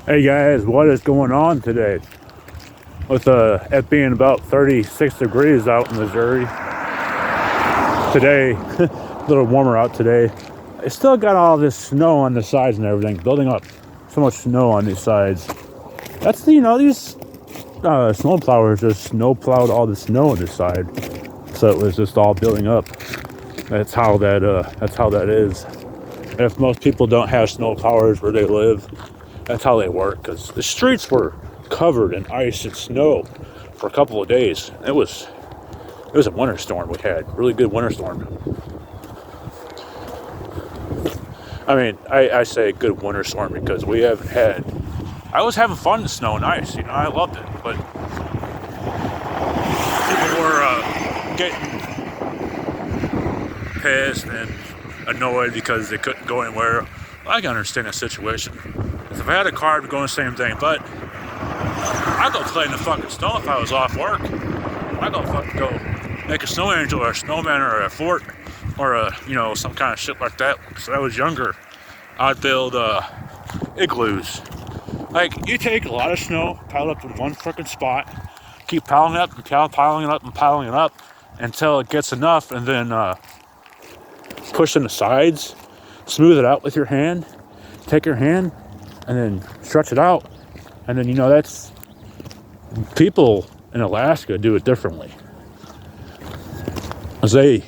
Hey guys, what is going on today? With it being about 36 degrees out in Missouri today, a little warmer out today. It's still got all this snow on the sides and everything, building up so much snow on these sides. That's these snow plowers just snow plowed all the snow on this side, so it was just all building up. That's how that is. If most people don't have snow plowers where they live, that's how they work, because the streets were covered in ice and snow for a couple of days. It was a winter storm we had, really good winter storm. I mean, I say good winter storm because we haven't had. I was having fun in the snow and ice, I loved it, but people were getting pissed and annoyed because they couldn't go anywhere. I can understand that situation. If I had a car, I'd be going the same thing, but I'd go play in the fucking snow if I was off work. I'd go fucking go make a snow angel or a snowman or a fort or some kind of shit like that. Because when I was younger, I'd build igloos. Like, you take a lot of snow, pile it up in one freaking spot, keep piling it up and piling it up and piling it up until it gets enough, and then push in the sides, smooth it out with your hand, take your hand, and then stretch it out. And then, that's, people in Alaska do it differently. Because they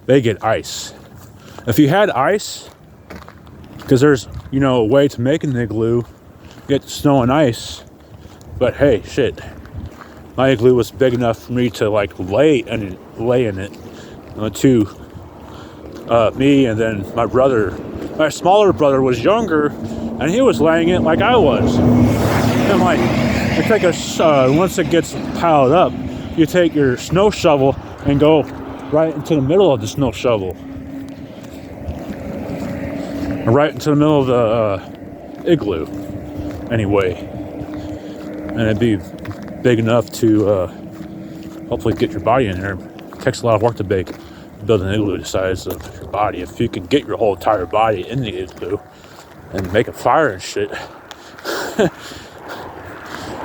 get ice. If you had ice, because there's, a way to make an igloo, get snow and ice. But hey, shit, my igloo was big enough for me to lay in it. Me and then my brother. My smaller brother was younger, and he was laying it like I was. And you take once it gets piled up, you take your snow shovel and go right into the middle of the snow shovel. Right into the middle of the igloo, anyway. And it'd be big enough to hopefully get your body in there. It takes a lot of work to build an igloo the size of your body. If you can get your whole entire body in the igloo and make a fire and shit,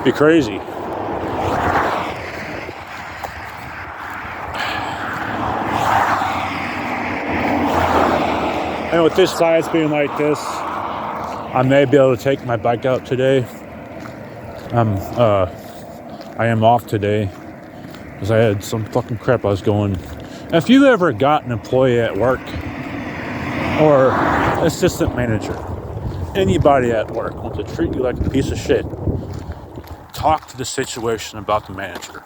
be crazy. And with this size being like this, I may be able to take my bike out today. I am off today because I had some fucking crap I was going. If you ever got an employee at work or assistant manager, anybody at work wants to treat you like a piece of shit, talk to the situation about the manager.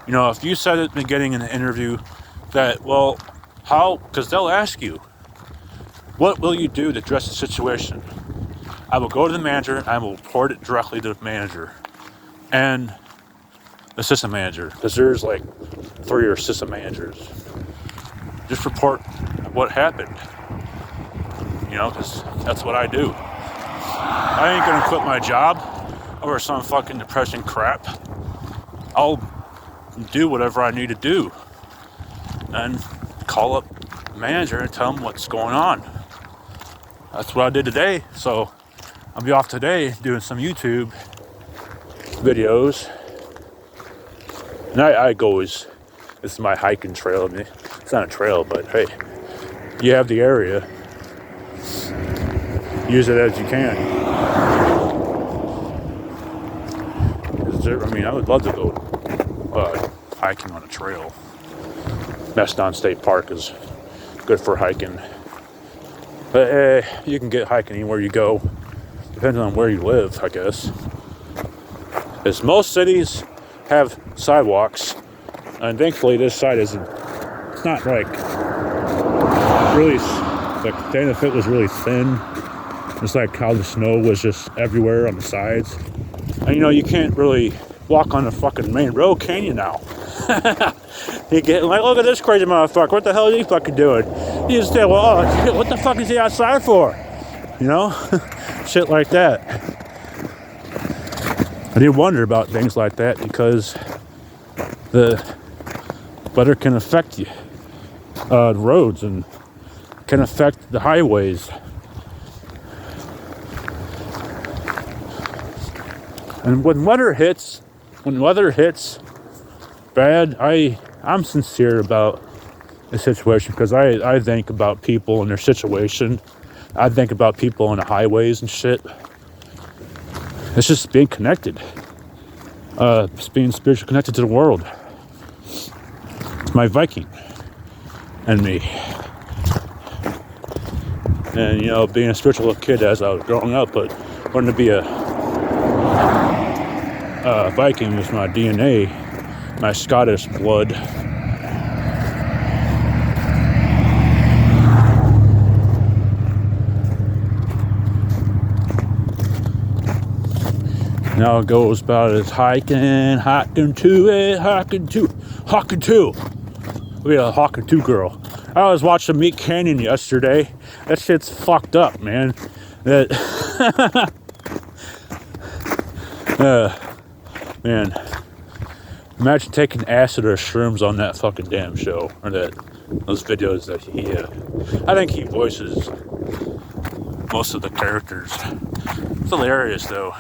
If you said at the beginning in the interview that, well, how, because they'll ask you, what will you do to address the situation? I will go to the manager and I will report it directly to the manager and assistant manager, because there's 3 assistant managers. Just report what happened, because that's what I do. I ain't gonna quit my job over some fucking depressing crap. I'll do whatever I need to do and call up the manager and tell him what's going on. That's what I did today. So I'll be off today doing some YouTube videos. And I go this is my hiking trail. It's not a trail, but hey, you have the area. Use it as you can. I would love to go hiking on a trail. Meston State Park is good for hiking. But you can get hiking anywhere you go, depending on where you live, I guess. Because most cities have sidewalks, and thankfully this side isn't. It's not really. The benefit was really thin. It's like how the snow was just everywhere on the sides. And you can't really walk on the fucking main road, can you now? You get look at this crazy motherfucker. What the hell is he fucking doing? You just say, well, shit, what the fuck is he outside for? Shit like that. I do wonder about things like that because the weather can affect you, the roads, and can affect the highways. And when weather hits bad, I'm sincere about the situation because I think about people and their situation. I think about people on the highways and shit. It's just being connected. It's being spiritually connected to the world. It's my Viking and me. And, you know, being a spiritual little kid as I was growing up, but wanting to be a Viking was my DNA, my Scottish blood. Now it goes about as hiking to. We had a hawking to girl. I was watching Meat Canyon yesterday. That shit's fucked up, man. That man. Imagine taking acid or shrooms on that fucking damn show, or those videos that he. I think he voices most of the characters. It's hilarious though.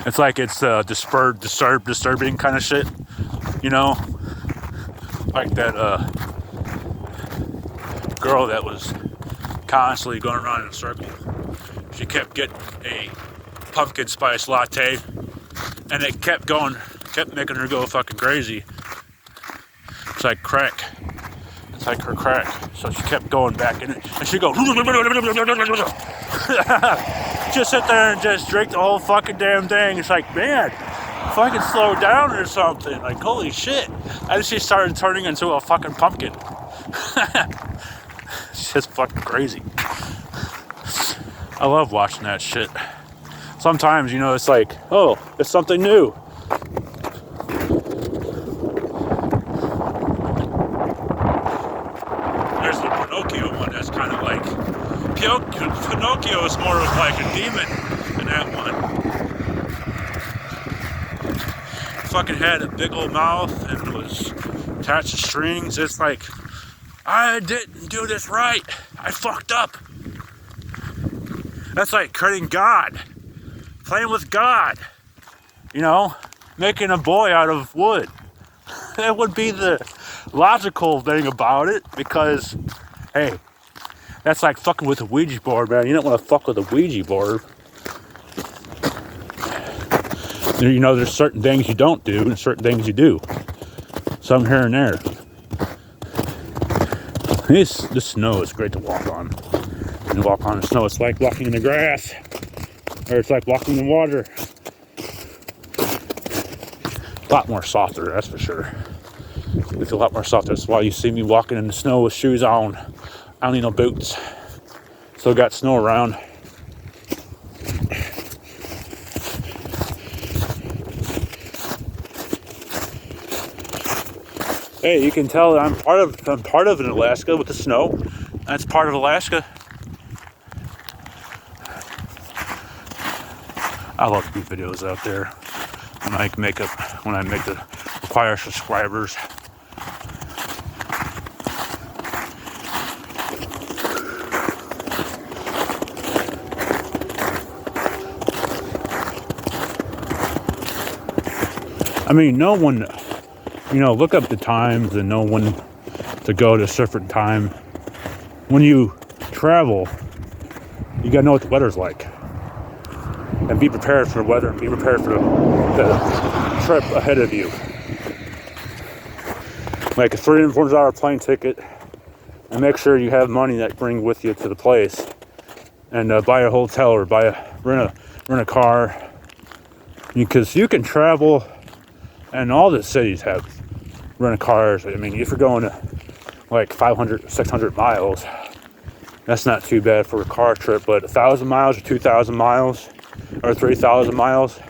It's like it's disturbing kind of shit, you know? Like that girl that was constantly going around in a circle. She kept getting a pumpkin spice latte, and it kept making her go fucking crazy. It's like crack. It's like her crack. So she kept going back in it, and she'd go just sit there and just drink the whole fucking damn thing. It's like, man, fucking slow down or something. Like, holy shit. And she started turning into a fucking pumpkin. It's just fucking crazy. I love watching that shit. Sometimes, you know, it's like, oh, it's something new. There's the Pinocchio one that's kind of like, Pinocchio is more of like a demon than that one. Fucking had a big old mouth and was attached to strings. It's like, I didn't do this right. I fucked up. That's like creating God. Playing with God. You know, making a boy out of wood. That would be the logical thing about it, because, hey, that's like fucking with a Ouija board, man. You don't want to fuck with a Ouija board. You know, there's certain things you don't do and certain things you do. Some here and there. This snow is great to walk on. And walk on the snow, it's like walking in the grass. Or it's like walking in the water. A lot more softer, that's for sure. It's a lot more softer. That's why you see me walking in the snow with shoes on. I don't need no boots. Still got snow around. Hey, you can tell that I'm part of Alaska with the snow. That's part of Alaska. I love to do videos out there when I make the require subscribers. I mean, no one, you know, look up the times and know when to go to a certain time. When you travel, you gotta know what the weather's like. And be prepared for the weather, and be prepared for the trip ahead of you. Like a $300 plane ticket, and make sure you have money that you bring with you to the place. And buy a hotel or rent a car. Because you can travel, and all the cities have rental cars. I mean, if you're going to like 500, 600 miles, that's not too bad for a car trip. But 1,000 miles or 2,000 miles or 3,000 miles,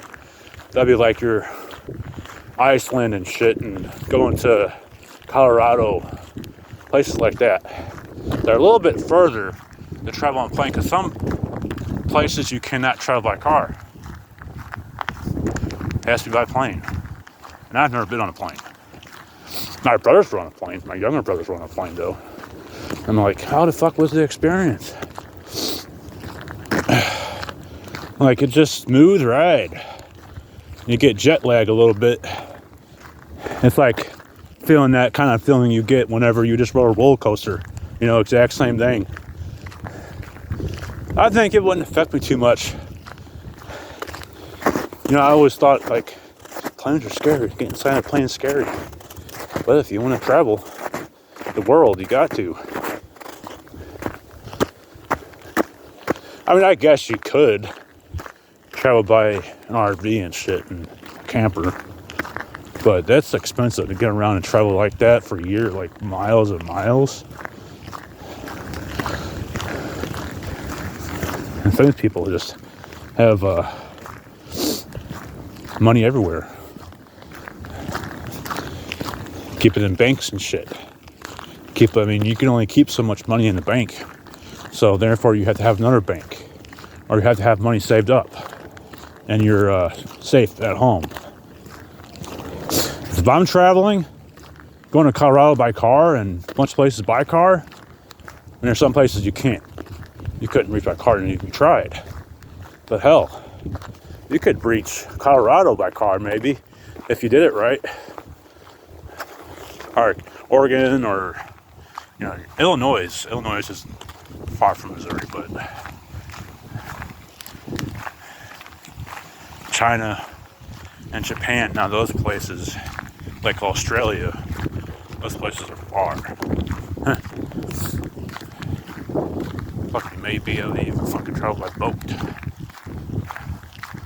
that'd be like your Iceland and shit, and going to Colorado, places like that. They're a little bit further to travel on plane, because some places you cannot travel by car. It has to be by plane. And I've never been on a plane. My brothers were on a plane. My younger brothers were on a plane, though. I'm like, how the fuck was the experience? Like, it's just smooth ride. You get jet lag a little bit. It's like feeling that kind of feeling you get whenever you just rode a roller coaster. You know, exact same thing. I think it wouldn't affect me too much. You know, I always thought, like, planes are scary. Getting inside a plane is scary. But if you want to travel the world, you got to. I mean, I guess you could travel by an RV and shit and camper. But that's expensive to get around and travel like that for a year, like miles and miles. And famous people just have money everywhere. Keep it in banks and shit. I mean, you can only keep so much money in the bank. So therefore you have to have another bank. Or you have to have money saved up. And you're safe at home. If I'm traveling, going to Colorado by car and a bunch of places by car, and there's some places you can't. You couldn't reach by car and you tried. But hell, you could reach Colorado by car maybe if you did it right. Or Oregon or, you know, Illinois. Illinois is far from Missouri, but China and Japan, now those places, like Australia, those places are far. Fucking maybe able to even fucking travel by boat.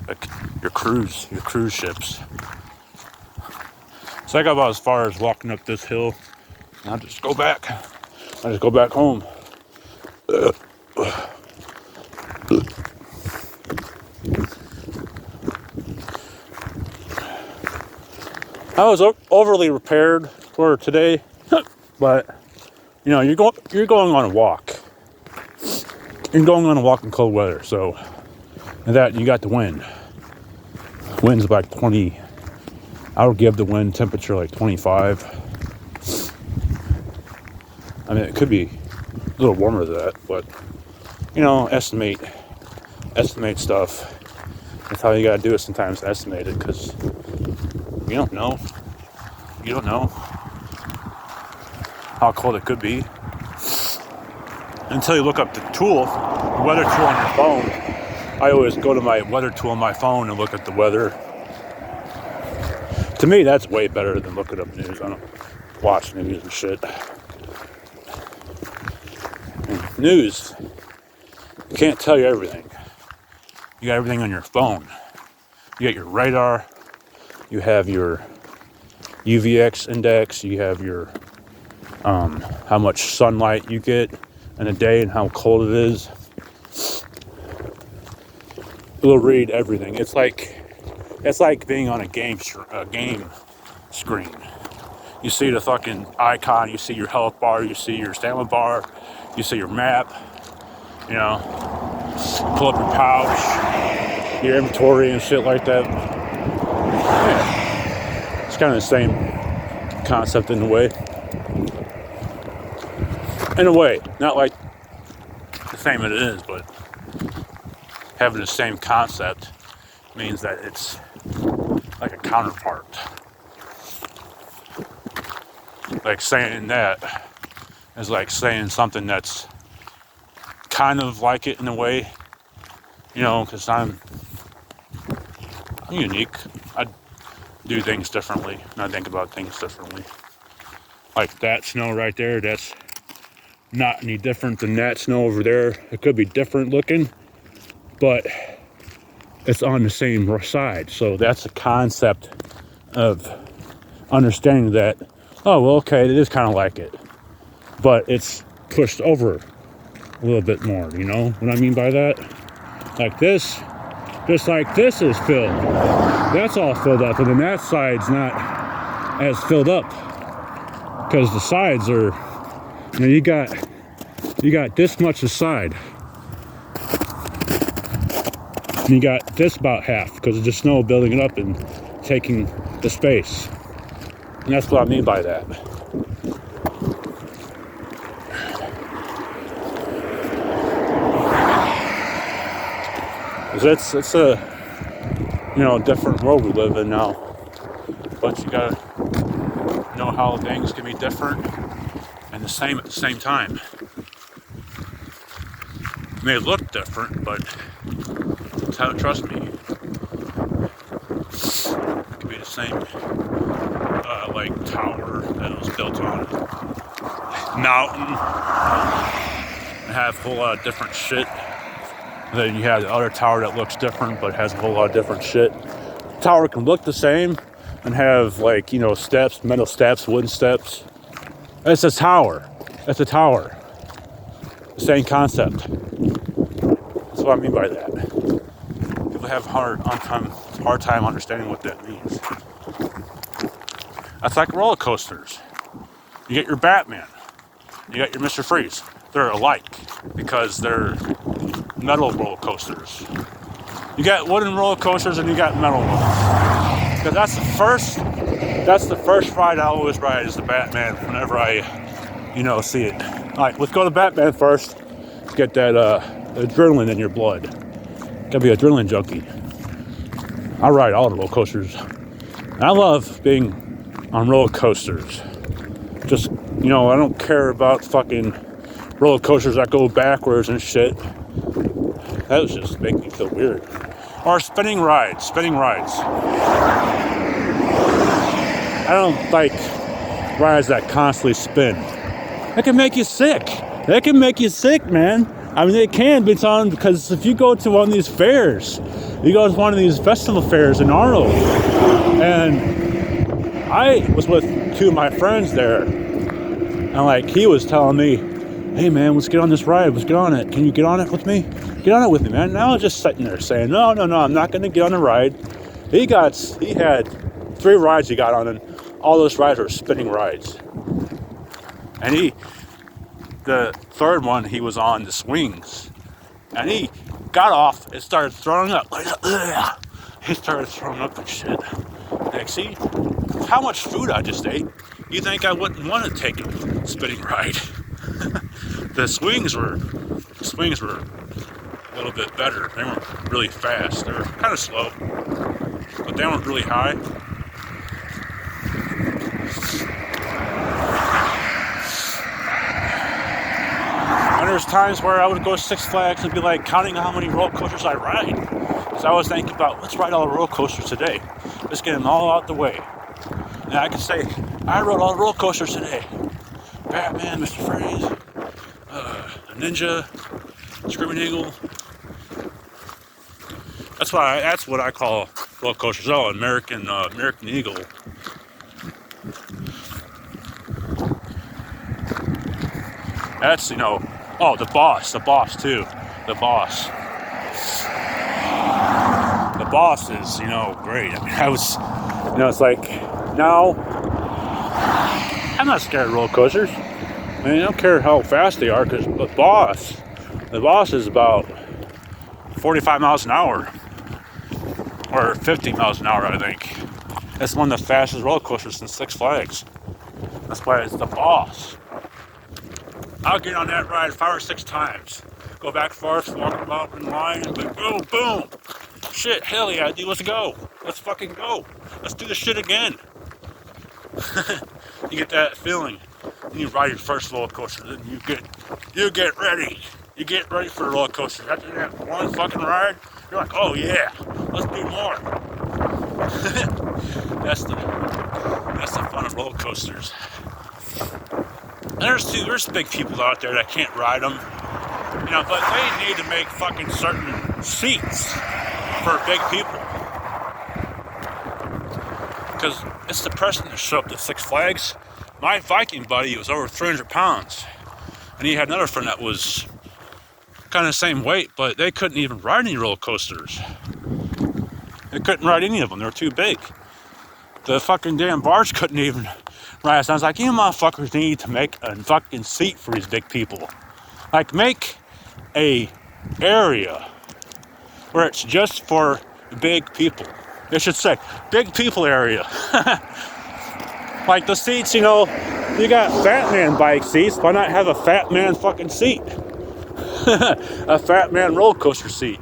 Like your cruise ships. So I got about as far as walking up this hill. And I just go back home. I was overly prepared for today, but you know, you're going on a walk. You're going on a walk in cold weather, so and that you got the wind. Wind's like 20. I would give the wind temperature like 25. I mean, it could be a little warmer than that, but you know, estimate stuff. That's how you gotta do it sometimes. Estimate it, because you don't know. You don't know how cold it could be until you look up the weather tool on your phone. I always go to my weather tool on my phone and look at the weather. To me, that's way better than looking up news. I don't watch news and shit. And news can't tell you everything. You got everything on your phone. You got your radar. You have your UVX index. You have your how much sunlight you get in a day and how cold it is. It'll read everything. It's like being on a game screen. You see the fucking icon. You see your health bar. You see your stamina bar. You see your map. You know, pull up your pouch, your inventory and shit like that. Yeah. It's kind of the same concept in a way. In a way, not like the same it is, but having the same concept means that it's like a counterpart. Like saying that is like saying something that's kind of like it in a way, you know, because I'm unique. I do things differently, and I think about things differently. Like that snow right there, that's not any different than that snow over there. It could be different looking, but it's on the same side. So that's the concept of understanding that, oh, well, okay, it is kind of like it, but it's pushed over a little bit more, you know what I mean by that? Like this, just like this is filled. That's all filled up, and then that side's not as filled up because the sides are, you know, you got this much aside. And you got this about half because of the snow building it up and taking the space. And that's what I mean by that. 'Cause it's a, you know, different world we live in now. But you gotta know how things can be different and the same at the same time. It may look different, but it's how, trust me, it could be the same, like tower that it was built on mountain, and have a whole lot of different shit. Then you have the other tower that looks different but has a whole lot of different shit. The tower can look the same and have, like, you know, steps, metal steps, wooden steps. It's a tower. It's a tower. Same concept. That's what I mean by that. People have hard time understanding what that means. That's like roller coasters. You get your Batman. You got your Mr. Freeze. They're alike because they're metal roller coasters. You got wooden roller coasters and you got metal ones. Because that's the first ride I always ride is the Batman whenever I, you know, see it. Alright, let's go to Batman first. Get that adrenaline in your blood. Gotta be an adrenaline junkie. I ride all the roller coasters. And I love being on roller coasters. Just, you know, I don't care about fucking roller coasters that go backwards and shit. That was just making me feel weird. Or spinning rides. I don't like rides that constantly spin. That can make you sick. Man. I mean, it can be on, because if you go to one of these fairs, you go to one of these festival fairs in Arnold, and I was with two of my friends there, and like he was telling me, hey man, let's get on this ride, let's get on it. Can you get on it with me? Get on it with me, man. And I was just sitting there saying, no, I'm not gonna get on the ride. He had 3 rides he got on, and all those rides were spinning rides. And the third one, he was on the swings, and he got off and started throwing up. He started throwing up and shit. Like, see how much food I just ate? You think I wouldn't want to take a spinning ride? The swings were a little bit better. They weren't really fast. They were kind of slow, but they weren't really high. And there's times where I would go to Six Flags and be like counting how many roller coasters I ride. Because I was thinking about, let's ride all the roller coasters today. Let's get them all out the way. And I could say, I rode all the roller coasters today. Batman, Mr. Freeze, Ninja, Screaming Eagle. That's what I call roller coasters. Oh, American Eagle. That's, you know, oh, the boss too. The boss is, you know, great. I mean, you know, it's like, now, I'm not scared of roller coasters. I mean, I don't care how fast they are, because the boss is about 45 miles an hour, or 50 miles an hour, I think. It's one of the fastest roller coasters in Six Flags. That's why it's the boss. I'll get on that ride 5 or 6 times. Go back and forth, walk about in line, and boom, boom. Shit, hell yeah, dude, let's go. Let's fucking go. Let's do this shit again. You get that feeling. Then you ride your first roller coaster, then you get ready. You get ready for a roller coaster. After that one fucking ride, you're like, oh yeah, let's do more. That's the fun of roller coasters. And there's big people out there that can't ride them, you know, but they need to make fucking certain seats for big people. Because it's depressing to show up to Six Flags. My Viking buddy was over 300 pounds, and he had another friend that was kind of the same weight, but they couldn't even ride any roller coasters. They couldn't ride any of them. They were too big. The fucking damn bars couldn't even ride. So I was like, you motherfuckers need to make a fucking seat for these big people. Like, make a area where it's just for big people. They should say, big people area. Like the seats, you know, you got fat man bike seats. Why not have a fat man fucking seat? A fat man roller coaster seat.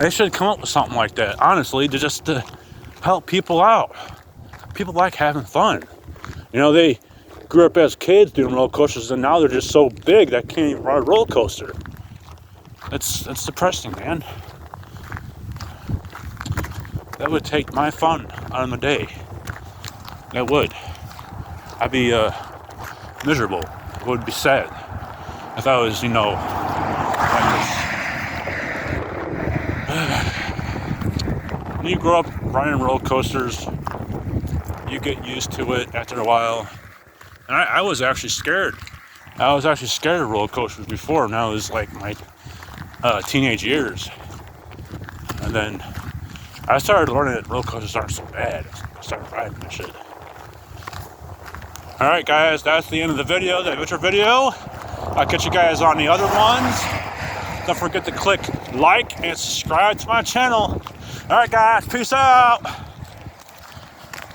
They should come up with something like that, honestly, to help people out. People like having fun. You know, they grew up as kids doing roller coasters, and now they're just so big that can't even ride a roller coaster. That's depressing, man. That would take my fun out of my day. That would. I'd be miserable. I would be sad if I was, like this. When you grow up riding roller coasters, you get used to it after a while. And I was actually scared. I was actually scared of roller coasters before, and that was like my teenage years. And then I started learning that roller coasters aren't so bad. I started riding that shit. Alright guys, that's the end of the video, the adventure video. I'll catch you guys on the other ones. Don't forget to click like and subscribe to my channel. Alright guys, peace out.